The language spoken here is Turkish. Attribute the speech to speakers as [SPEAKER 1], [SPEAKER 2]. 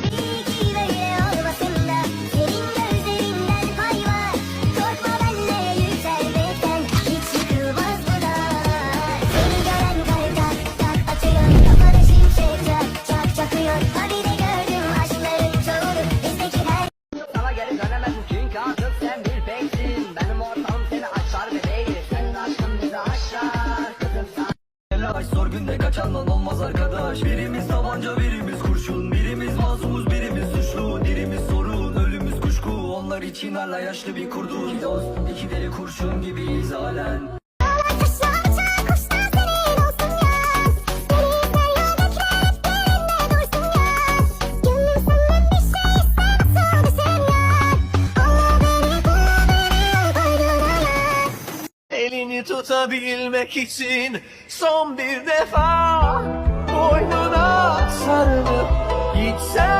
[SPEAKER 1] Tabii ki böyle olmasın da senin gözlerinden pay var. Korkma benle yükselmekten, hiç yıkılmaz bu dağlar. Seni gören kalp tak tak atıyor, kafada şimşek çak çak çakıyor. Habire gördüm aşkların çoğunu, bizdeki her
[SPEAKER 2] Sana geri dönemezsin çünkü artık sen bir beksin. Benim ortam seni aşar bebeğim. Senin aşkın bizi aşar kızım sen.
[SPEAKER 3] Telaş zor günde kaçandan olmaz arkadaş. Birimiz tabanca birimiz kurşun. Birimiz masumuz birimiz suçlu. Dirimiz sorun ölümüz kuşku. Onlar için hala yaşlı bir kurdun. İki dost iki deli kurşun gibiyiz halen. Elini tutabilmek için son bir defa boynuna sarılıp gitsen.